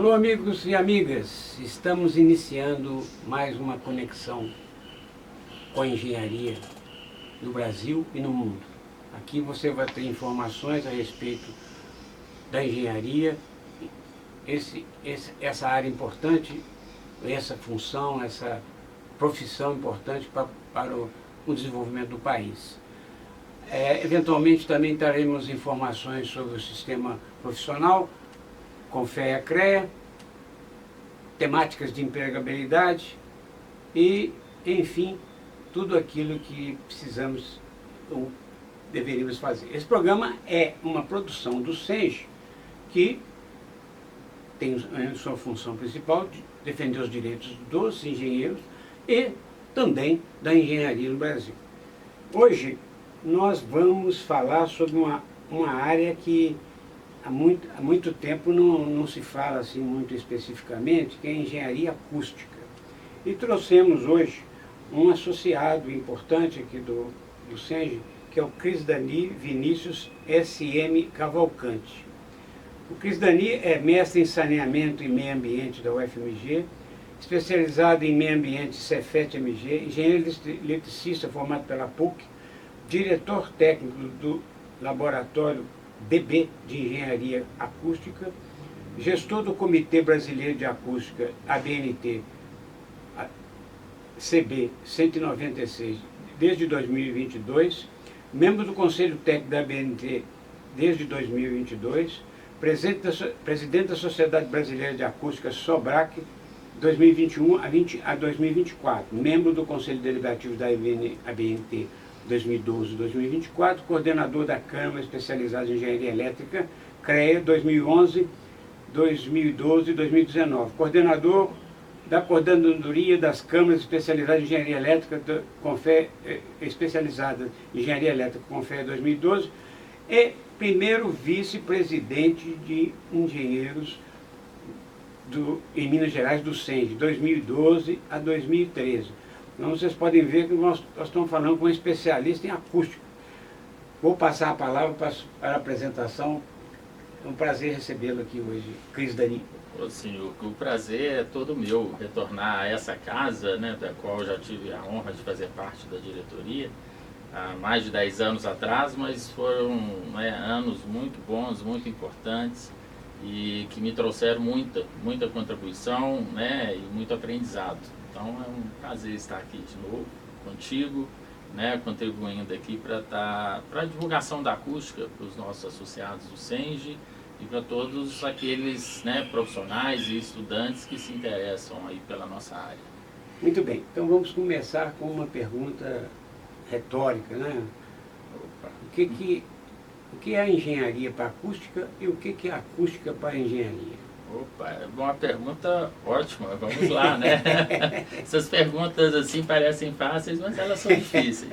Alô, amigos e amigas, estamos iniciando mais uma conexão com a engenharia no Brasil e no mundo. Aqui você vai ter informações a respeito da engenharia, essa área importante, essa função, essa profissão importante para o desenvolvimento do país. Eventualmente também traremos informações sobre o sistema profissional, CONFEA e CREA, temáticas de empregabilidade e, enfim, tudo aquilo que precisamos ou deveríamos fazer. Esse programa é uma produção do SENGE, que tem sua função principal de defender os direitos dos engenheiros e também da engenharia no Brasil. Hoje nós vamos falar sobre uma área que há muito tempo não se fala assim muito especificamente, que é a engenharia acústica. E trouxemos hoje um associado importante aqui do SENGE, que é o Crisdani Vinícius S.M. Cavalcante. O Crisdani é mestre em saneamento e meio ambiente da UFMG, especializado em meio ambiente Cefet-MG, engenheiro eletricista formado pela PUC, diretor técnico do laboratório DB de Engenharia Acústica, gestor do Comitê Brasileiro de Acústica, ABNT, CB 196, desde 2022, membro do Conselho Técnico da ABNT desde 2022, presidente da Sociedade Brasileira de Acústica, SOBRAC, 2021 a 2024, membro do Conselho Deliberativo da ABNT 2012-2024, coordenador da Câmara Especializada em Engenharia Elétrica, CREA, 2011, 2012 e 2019, coordenador da Coordenadoria das Câmaras Especializadas em Engenharia Elétrica, especializada em Engenharia Elétrica, CONFEA 2012, e primeiro vice-presidente de engenheiros em Minas Gerais do SENGE, 2012 a 2013. Então vocês podem ver que nós estamos falando com um especialista em acústica. Vou passar a palavra para a apresentação. É um prazer recebê-lo aqui hoje, Crisdani. Sim, o prazer é todo meu retornar a essa casa, né, da qual eu já tive a honra de fazer parte da diretoria há mais de 10 anos atrás, mas foram anos muito bons, muito importantes e que me trouxeram muita contribuição, né, e muito aprendizado. Então é um prazer estar aqui de novo contigo, né, contribuindo aqui para a divulgação da acústica para os nossos associados do SENGE e para todos aqueles, né, profissionais e estudantes que se interessam aí pela nossa área. Muito bem, então vamos começar com uma pergunta retórica, né? O que é a engenharia para a acústica e o que é a acústica para a engenharia? Opa, é uma pergunta ótima, vamos lá, né? Essas perguntas assim parecem fáceis, mas elas são difíceis.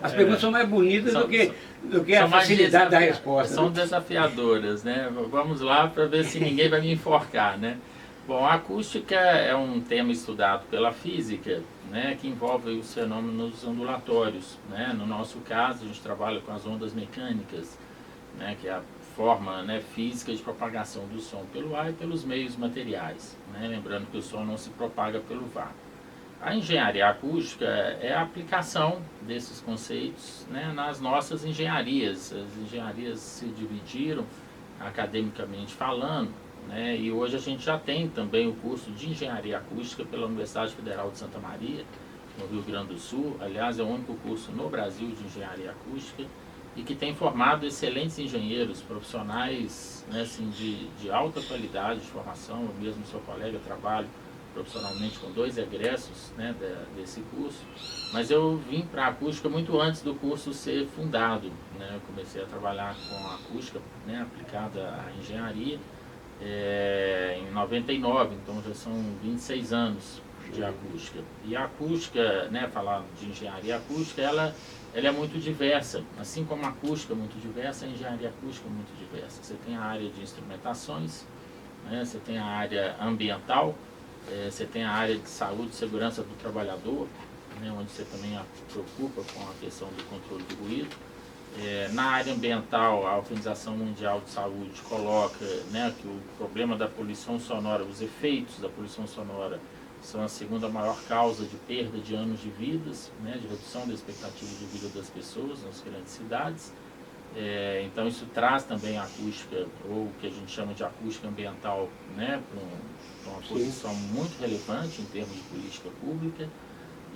As perguntas são mais bonitas do que a facilidade da resposta. São desafiadoras, né? Vamos lá para ver se ninguém vai me enforcar, né? Bom, a acústica é um tema estudado pela física, né, que envolve os fenômenos ondulatórios, né? No nosso caso, a gente trabalha com as ondas mecânicas, né, que é a forma, né, física de propagação do som pelo ar e pelos meios materiais, né? Lembrando que o som não se propaga pelo vácuo. A engenharia acústica é a aplicação desses conceitos, né, nas nossas engenharias. As engenharias se dividiram academicamente falando, né, e hoje a gente já tem também o curso de engenharia acústica pela Universidade Federal de Santa Maria, no Rio Grande do Sul. Aliás, é o único curso no Brasil de engenharia acústica e que tem formado excelentes engenheiros, profissionais, né, assim, de alta qualidade de formação. Eu mesmo sou colega, trabalho profissionalmente com 2 egressos, né, desse curso, mas eu vim para a acústica muito antes do curso ser fundado, né? Eu comecei a trabalhar com a acústica, né, aplicada à engenharia em 99, então já são 26 anos de acústica. E a acústica, né, falar de engenharia acústica, ela é muito diversa, assim como a acústica é muito diversa, a engenharia acústica é muito diversa. Você tem a área de instrumentações, né, você tem a área ambiental, você tem a área de saúde e segurança do trabalhador, né, onde você também se preocupa com a questão do controle do ruído, Na área ambiental, a Organização Mundial de Saúde coloca, né, que o problema da poluição sonora, os efeitos da poluição sonora são a segunda maior causa de perda de anos de vidas, né, de redução da expectativa de vida das pessoas nas grandes cidades. Então isso traz também a acústica, ou o que a gente chama de acústica ambiental, né, para uma posição muito relevante em termos de política pública.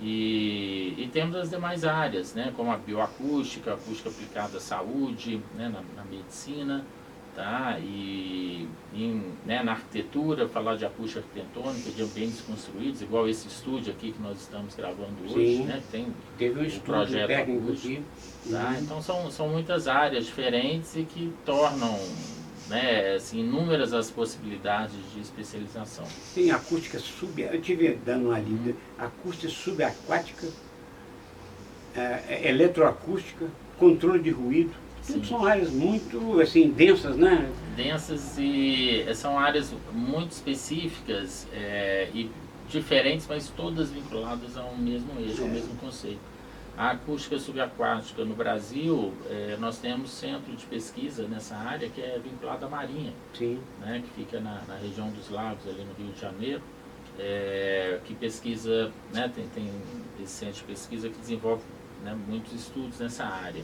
E temos as demais áreas, né, como a bioacústica, a acústica aplicada à saúde, né, na medicina, tá? Né, na arquitetura, falar de acústica arquitetônica, de ambientes construídos, igual esse estúdio aqui que nós estamos gravando hoje, né, teve um projeto técnico aqui. Tá? Então são muitas áreas diferentes e que tornam, né, assim, inúmeras as possibilidades de especialização. Tem acústica eu estive dando uma lida, acústica subaquática, eletroacústica, controle de ruído. Tudo são áreas muito assim, densas, né? Densas, e são áreas muito específicas e diferentes, mas todas vinculadas ao mesmo eixo, ao mesmo conceito. A acústica subaquática no Brasil, nós temos centro de pesquisa nessa área que é vinculado à Marinha, né, que fica na região dos lagos, ali no Rio de Janeiro, que pesquisa, né, tem esse centro de pesquisa que desenvolve, né, muitos estudos nessa área.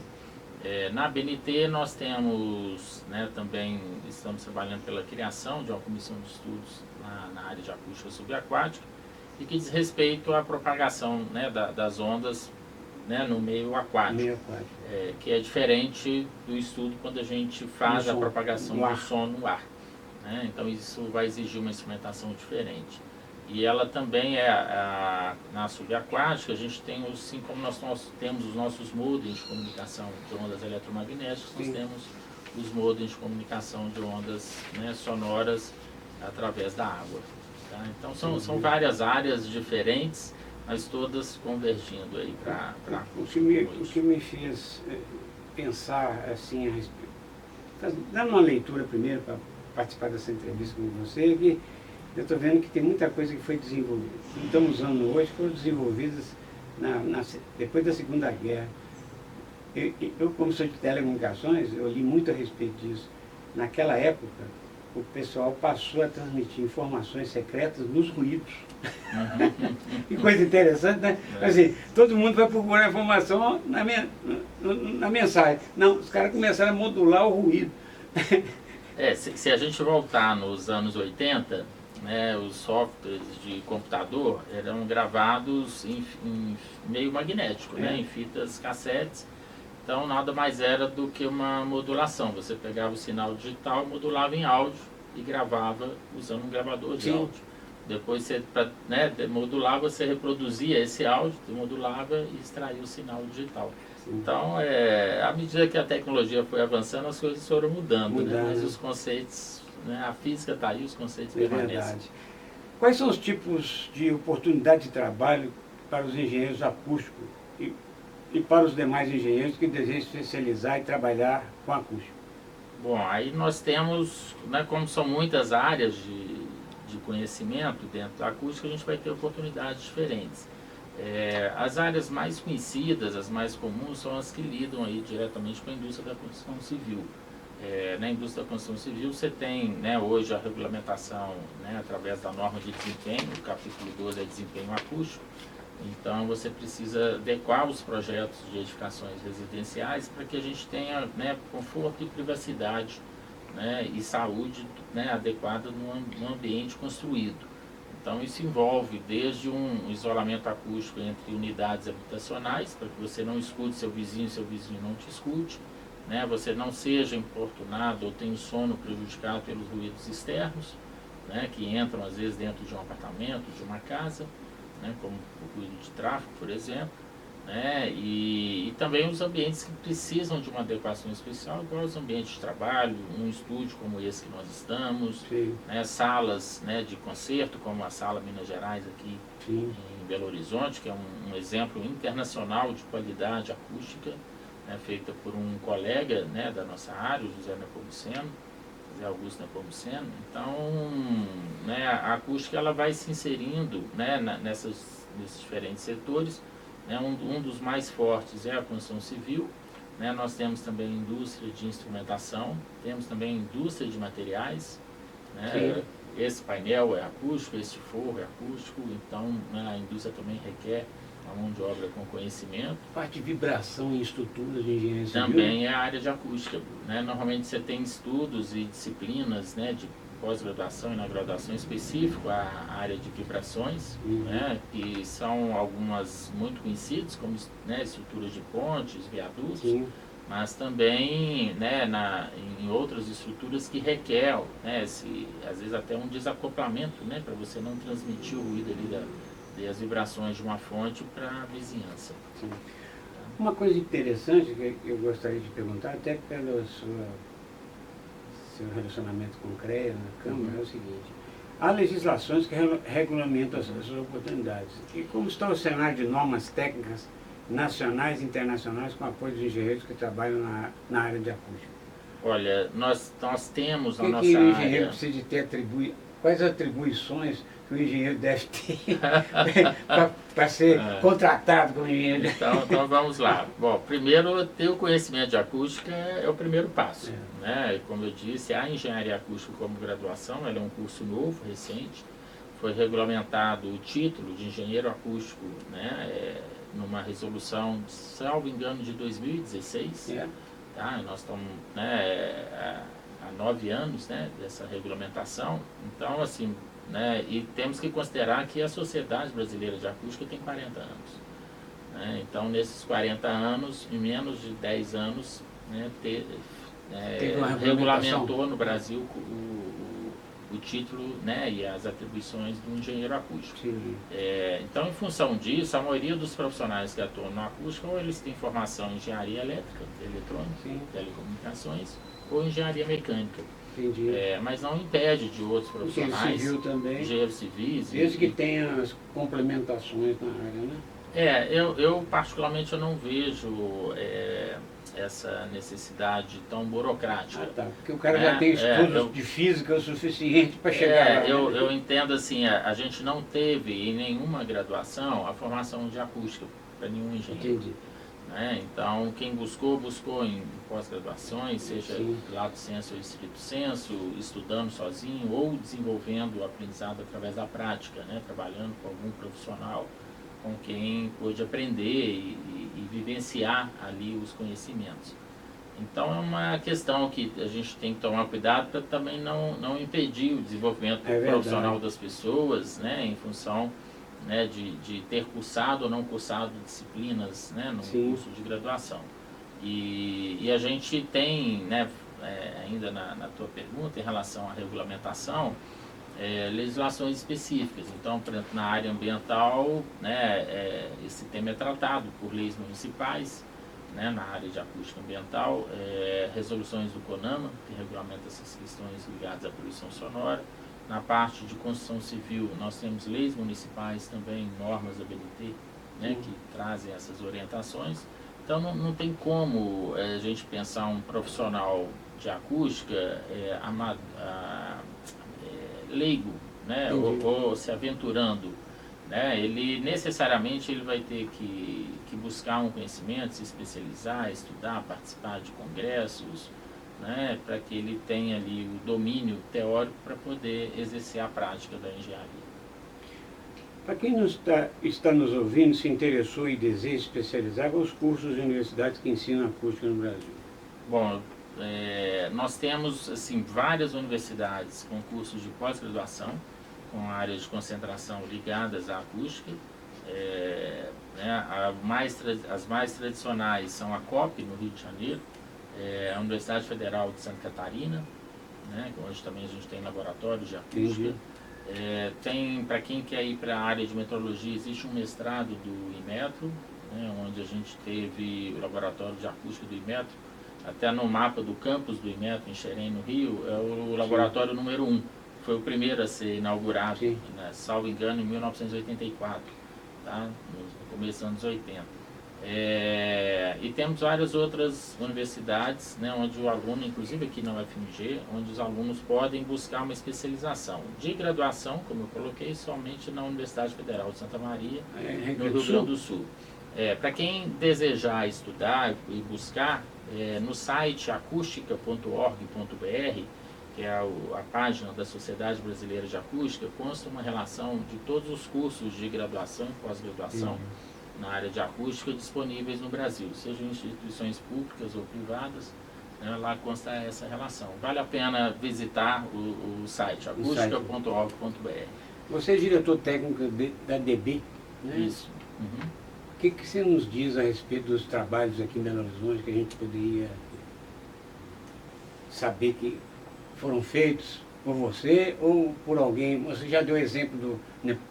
Na ABNT nós temos, né, também estamos trabalhando pela criação de uma comissão de estudos na área de acústica subaquática e que diz respeito à propagação, né, das ondas, né, no meio aquático, que é diferente do estudo quando a gente faz a propagação do som no ar, né? Então isso vai exigir uma instrumentação diferente. E ela também na subaquática, a gente tem, assim como nós temos os nossos modems de comunicação de ondas eletromagnéticas, nós temos os modems de comunicação de ondas, né, sonoras através da água. Tá? Então são várias áreas diferentes, mas todas convergindo aí para o que me fez pensar assim a respeito, dando uma leitura primeiro para participar dessa entrevista com você, que eu estou vendo que tem muita coisa que foi desenvolvida, que estamos usando hoje, foram desenvolvidas depois da Segunda Guerra. Eu, como sou de telecomunicações, eu li muito a respeito disso. Naquela época, o pessoal passou a transmitir informações secretas nos ruídos. Que coisa interessante, né? Assim, todo mundo vai procurar informação na mensagem. Não, os caras começaram a modular o ruído. Se a gente voltar nos anos 80, né, os softwares de computador eram gravados em meio magnético, né, em fitas cassetes. Então nada mais era do que uma modulação. Você pegava o sinal digital, modulava em áudio e gravava usando um gravador de áudio. Depois você, para, né, modular, você reproduzia esse áudio, modulava e extraía o sinal digital. Então, à medida que a tecnologia foi avançando, as coisas foram mudando. Né? Mas os conceitos, né, a física está aí, os conceitos permanecem. Verdade. Quais são os tipos de oportunidade de trabalho para os engenheiros acústicos e para os demais engenheiros que desejam se especializar e trabalhar com acústica? Bom, aí nós temos, né, como são muitas áreas de conhecimento dentro da acústica, a gente vai ter oportunidades diferentes. As áreas mais conhecidas, as mais comuns, são as que lidam aí diretamente com a indústria da construção civil. Na indústria da construção civil você tem, né, hoje a regulamentação, né, através da norma de desempenho, o capítulo 12 é desempenho acústico. Então você precisa adequar os projetos de edificações residenciais para que a gente tenha, né, conforto e privacidade, né, e saúde, né, adequada no ambiente construído. Então isso envolve desde um isolamento acústico entre unidades habitacionais, para que você não escute seu vizinho não te escute, né, você não seja importunado ou tenha o sono prejudicado pelos ruídos externos, né, que entram às vezes dentro de um apartamento, de uma casa, né, como o ruído de tráfego, por exemplo. Né, e também os ambientes que precisam de uma adequação especial, igual os ambientes de trabalho, um estúdio como esse que nós estamos, né, salas, né, de concerto, como a Sala Minas Gerais aqui em Belo Horizonte, que é um exemplo internacional de qualidade acústica, né, feita por um colega, né, da nossa área, o José Nepomuceno, José Augusto Nepomuceno. Então, né, a acústica ela vai se inserindo, né, nesses diferentes setores. Um dos mais fortes é a construção civil, né? Nós temos também indústria de instrumentação, temos também indústria de materiais, né? Esse painel é acústico, esse forro é acústico, então, né, a indústria também requer a mão de obra com conhecimento. Parte de vibração em estruturas de engenharia civil? Também é a área de acústica, né? Normalmente você tem estudos e disciplinas, né, de pós-graduação e na graduação específico à área de vibrações, né, e são algumas muito conhecidas, como, né, estruturas de pontes, viadutos, sim, mas também, né, em outras estruturas que requer, né, às vezes até um desacoplamento, né, para você não transmitir o ruído ali das vibrações de uma fonte para a vizinhança. Sim. Uma coisa interessante que eu gostaria de perguntar, até pelo seu relacionamento com o CREA na Câmara, é o seguinte: há legislações que regulamentam essas oportunidades. E como está o cenário de normas técnicas nacionais e internacionais com apoio dos engenheiros que trabalham na área de acústica? Olha, nós temos na nossa área... O que o engenheiro área... precisa de ter quais atribuições que o engenheiro deve ter para ser contratado como engenheiro? Então vamos lá. Bom, primeiro, ter o conhecimento de acústica é o primeiro passo. Né? Como eu disse, a engenharia acústica como graduação, ela é um curso novo, recente. Foi regulamentado o título de engenheiro acústico, né? Numa resolução, salvo engano, de 2016. Tá? Nós estamos, né, há 9 anos, né, dessa regulamentação. Então, assim, né, e temos que considerar que a Sociedade Brasileira de Acústica tem 40 anos. Né? Então, nesses 40 anos, em menos de 10 anos, né, regulamentou no Brasil o título, né, e as atribuições do engenheiro acústico. Então, em função disso, a maioria dos profissionais que atuam na acústica, ou eles têm formação em engenharia elétrica, eletrônica, telecomunicações, ou engenharia mecânica. Mas não impede de outros profissionais, civil também, engenheiros civis. Desde que tenha as complementações na área, né? Eu particularmente eu não vejo essa necessidade tão burocrática. Tá, porque o cara já tem estudos de física o suficiente para chegar lá. Eu entendo assim, a gente não teve em nenhuma graduação a formação de acústica para nenhum engenheiro. Entendi. Então, quem buscou em pós-graduações, seja lá do senso ou estrito senso, estudando sozinho ou desenvolvendo o aprendizado através da prática, né? Trabalhando com algum profissional com quem pôde aprender e vivenciar ali os conhecimentos. Então, é uma questão que a gente tem que tomar cuidado para também não impedir o desenvolvimento profissional das pessoas, né? Em função, né, de ter cursado ou não cursado disciplinas, né, no curso de graduação. E a gente tem, né, ainda na tua pergunta, em relação à regulamentação, legislações específicas. Então, por exemplo, na área ambiental, né, esse tema é tratado por leis municipais, né, na área de acústica ambiental, resoluções do CONAMA, que regulamenta essas questões ligadas à poluição sonora. Na parte de construção civil, nós temos leis municipais também, normas da BNT, né, que trazem essas orientações. Então, não tem como a gente pensar um profissional de acústica leigo, né, ou se aventurando. Né, ele necessariamente vai ter que buscar um conhecimento, se especializar, estudar, participar de congressos, né, para que ele tenha ali o domínio teórico para poder exercer a prática da engenharia. Para quem está nos ouvindo, se interessou e deseja especializar, quais os cursos e universidades que ensinam acústica no Brasil? Bom, nós temos assim, várias universidades com cursos de pós-graduação, com áreas de concentração ligadas à acústica. As mais tradicionais são a COP, no Rio de Janeiro, a Universidade Federal de Santa Catarina, né, onde também a gente tem laboratórios de acústica. Tem, para quem quer ir para a área de metrologia, existe um mestrado do Inmetro, né, onde a gente teve o laboratório de acústica do Inmetro, até no mapa do campus do Inmetro, em Xerém, no Rio, é o laboratório número 1. Foi o primeiro a ser inaugurado, né, salvo engano, em 1984, tá, no começo dos anos 80. E temos várias outras universidades, né, onde o aluno, inclusive aqui na UFMG, onde os alunos podem buscar uma especialização de graduação, como eu coloquei, somente na Universidade Federal de Santa Maria, no Rio Grande do Sul. Para quem desejar estudar e buscar, no site acústica.org.br, que é a página da Sociedade Brasileira de Acústica, consta uma relação de todos os cursos de graduação e pós-graduação na área de acústica disponíveis no Brasil, sejam instituições públicas ou privadas, né, lá consta essa relação. Vale a pena visitar o site acústica.org.br. Você é diretor técnico da DB, né? Isso. Uhum. O que você nos diz a respeito dos trabalhos aqui em Belo Horizonte que a gente poderia saber que foram feitos por você ou por alguém? Você já deu exemplo do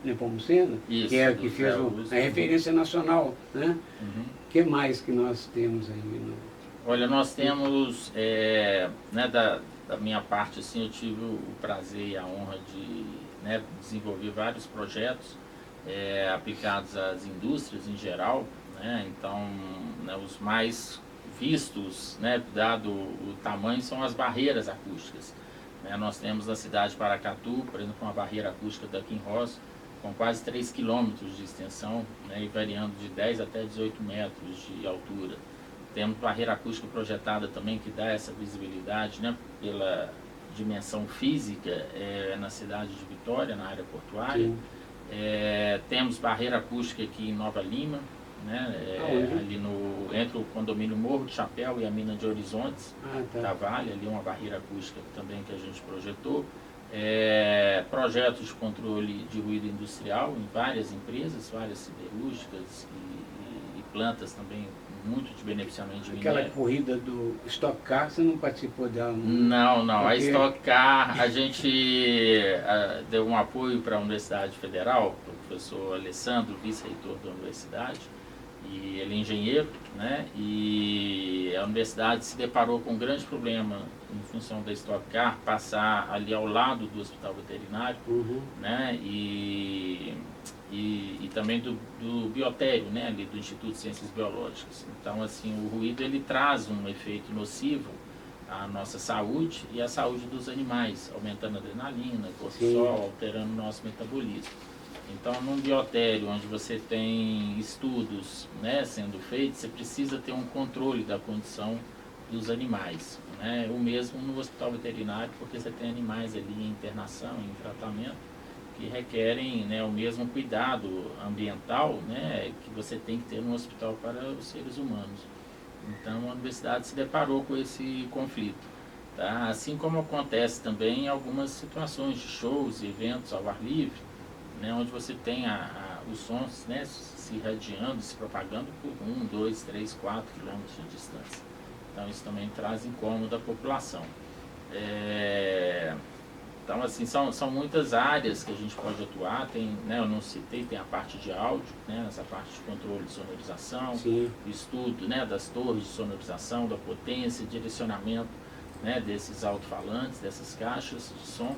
Nepomuceno, que é que fez a referência nacional, né? Uhum. O que mais que nós temos aí? Olha, nós temos, né, da minha parte, assim, eu tive o prazer e a honra de, né, desenvolver vários projetos aplicados às indústrias em geral, né? Então, né, os mais vistos, né, dado o tamanho, são as barreiras acústicas. Nós temos na cidade de Paracatu, por exemplo, uma barreira acústica da Kinross, com quase 3 quilômetros de extensão, né, e variando de 10 até 18 metros de altura. Temos barreira acústica projetada também, que dá essa visibilidade, né, pela dimensão física, na cidade de Vitória, na área portuária. Temos barreira acústica aqui em Nova Lima, né, ali entre o condomínio Morro de Chapéu e a mina de Horizontes, da Vale, ali uma barreira acústica também que a gente projetou. Projetos de controle de ruído industrial em várias empresas, várias siderúrgicas e plantas também, muito de beneficiamento de minério. Aquela corrida do Stock Car, você não participou dela? Não. A Stock Car, a gente deu um apoio para a Universidade Federal, para o professor Alessandro, vice-reitor da universidade, e ele é engenheiro, né? E a universidade se deparou com um grande problema em função da Stock Car passar ali ao lado do hospital veterinário, né? E também do biotério, né? Ali do Instituto de Ciências Biológicas. Então, assim, o ruído ele traz um efeito nocivo à nossa saúde e à saúde dos animais, aumentando a adrenalina, cortisol, alterando o nosso metabolismo. Então, num biotério onde você tem estudos, né, sendo feitos, você precisa ter um controle da condição dos animais, né? O mesmo no hospital veterinário, porque você tem animais ali em internação, em tratamento, que requerem, né, o mesmo cuidado ambiental, né, que você tem que ter no hospital para os seres humanos. Então, a universidade se deparou com esse conflito. Tá? Assim como acontece também em algumas situações de shows e eventos ao ar livre, né, onde você tem os sons, né, se irradiando, se propagando por 1, 2, 3, 4 quilômetros de distância. Então isso também traz incômodo à população. Então, assim, são muitas áreas que a gente pode atuar. Tem, né, eu não citei, tem a parte de áudio, né, essa parte de controle de sonorização, estudo, né, das torres de sonorização, da potência, direcionamento, né, desses alto-falantes, dessas caixas de som,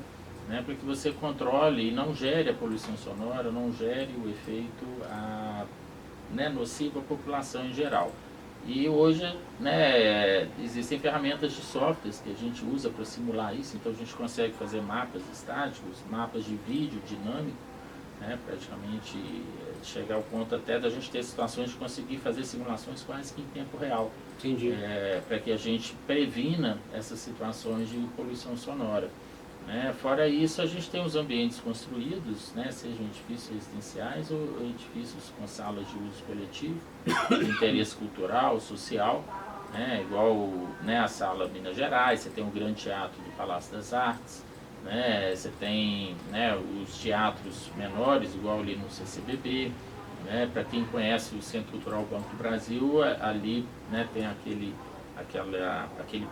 né, para que você controle e não gere a poluição sonora, não gere o efeito né, nocivo à população em geral. E hoje, né, existem ferramentas de softwares que a gente usa para simular isso, então a gente consegue fazer mapas estáticos, mapas de vídeo dinâmico, né, praticamente chegar ao ponto até da gente ter situações de conseguir fazer simulações quase que em tempo real. Entendi. Para que a gente previna essas situações de poluição sonora. Fora isso, a gente tem os ambientes construídos, né, sejam edifícios residenciais ou edifícios com salas de uso coletivo, de interesse cultural, social, né, igual, né, a Sala Minas Gerais, você tem o Grande Teatro do Palácio das Artes, né, você tem, né, os teatros menores, igual ali no CCBB, né, para quem conhece o Centro Cultural Banco do Brasil, ali, né, tem aquele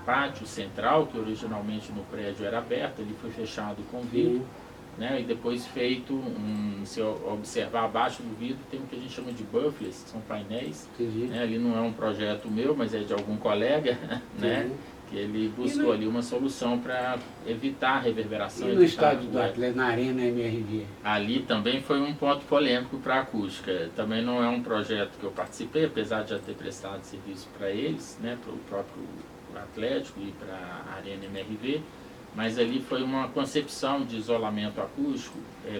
pátio central que originalmente no prédio era aberto, ele foi fechado com vidro, né, e depois feito, se observar abaixo do vidro tem o que a gente chama de buffers, que são painéis, né, ali não é um projeto meu, mas é de algum colega, né, que ele buscou ali uma solução para evitar a reverberação. E no estádio do Atlético, na Arena MRV? Ali também foi um ponto polêmico para a acústica. Também não é um projeto que eu participei, apesar de já ter prestado serviço para eles, né, para o próprio Atlético e para a Arena MRV, mas ali foi uma concepção de isolamento acústico,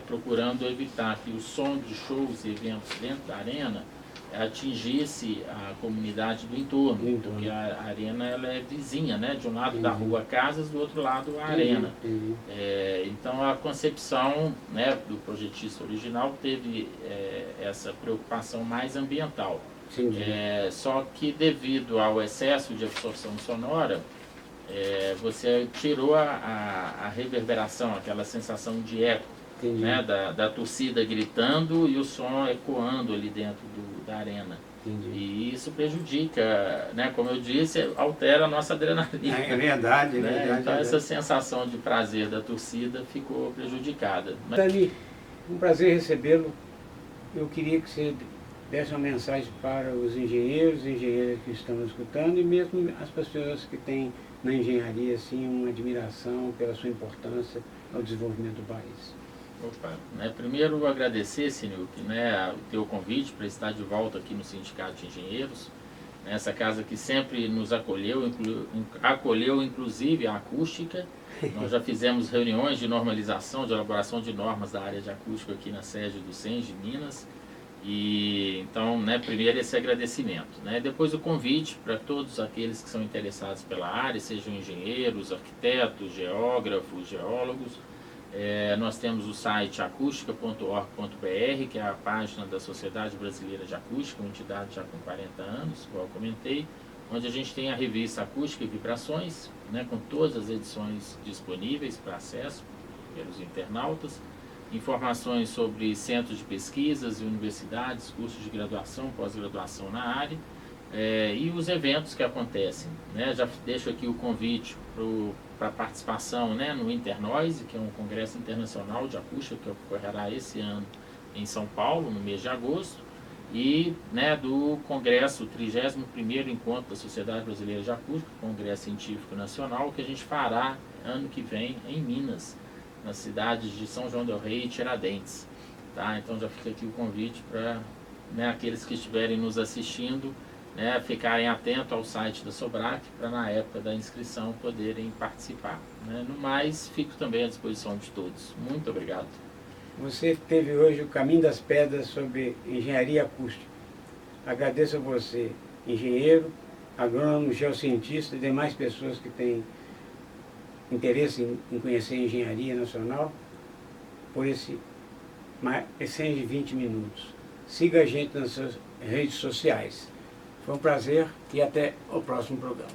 procurando evitar que o som de shows e eventos dentro da arena atingisse a comunidade do entorno, porque a arena ela é vizinha, né? De um lado da rua casas, do outro lado a arena. Então a concepção, né, do projetista original teve essa preocupação mais ambiental. Só que devido ao excesso de absorção sonora, você tirou a reverberação, aquela sensação de eco, né, da torcida gritando e o som ecoando ali dentro da arena. E isso prejudica, né, como eu disse, altera a nossa adrenalina. É verdade, é verdade. Então essa sensação de prazer da torcida ficou prejudicada. Dani, um prazer recebê-lo. Eu queria que você desse uma mensagem para os engenheiros e engenheiras que estão nos escutando e mesmo as pessoas que têm na engenharia assim, uma admiração pela sua importância ao desenvolvimento do país. Opa, né, primeiro agradecer, Sinilk, né, o teu convite para estar de volta aqui no Sindicato de Engenheiros, essa casa que sempre nos acolheu, acolheu inclusive a acústica. Nós já fizemos reuniões de normalização, de elaboração de normas da área de acústica aqui na sede do SENS de Minas. E então, né, primeiro esse agradecimento, né, depois o convite para todos aqueles que são interessados pela área, sejam engenheiros, arquitetos, geógrafos, geólogos. Nós temos o site acústica.org.br, que é a página da Sociedade Brasileira de Acústica, uma entidade já com 40 anos, como eu comentei, onde a gente tem a revista Acústica e Vibrações, né, com todas as edições disponíveis para acesso pelos internautas, informações sobre centros de pesquisas e universidades, cursos de graduação, pós-graduação na área, e os eventos que acontecem, né? Já deixo aqui o convite para participação, né, no Internoise, que é um congresso internacional de acústica que ocorrerá esse ano em São Paulo, no mês de agosto, e, né, do congresso, o 31º Encontro da Sociedade Brasileira de Acústica, Congresso Científico Nacional, que a gente fará ano que vem em Minas, nas cidades de São João del Rei e Tiradentes. Tá? Então já fica aqui o convite para, né, aqueles que estiverem nos assistindo, né, ficarem atentos ao site da Sobrac para na época da inscrição poderem participar. Né? No mais, fico também à disposição de todos. Muito obrigado. Você teve hoje o Caminho das Pedras sobre engenharia acústica. Agradeço a você, engenheiro, agrônomo, geocientista e demais pessoas que têm interesse em conhecer a engenharia nacional, por esse 120 minutos. Siga a gente nas suas redes sociais. Foi um prazer e até o próximo programa.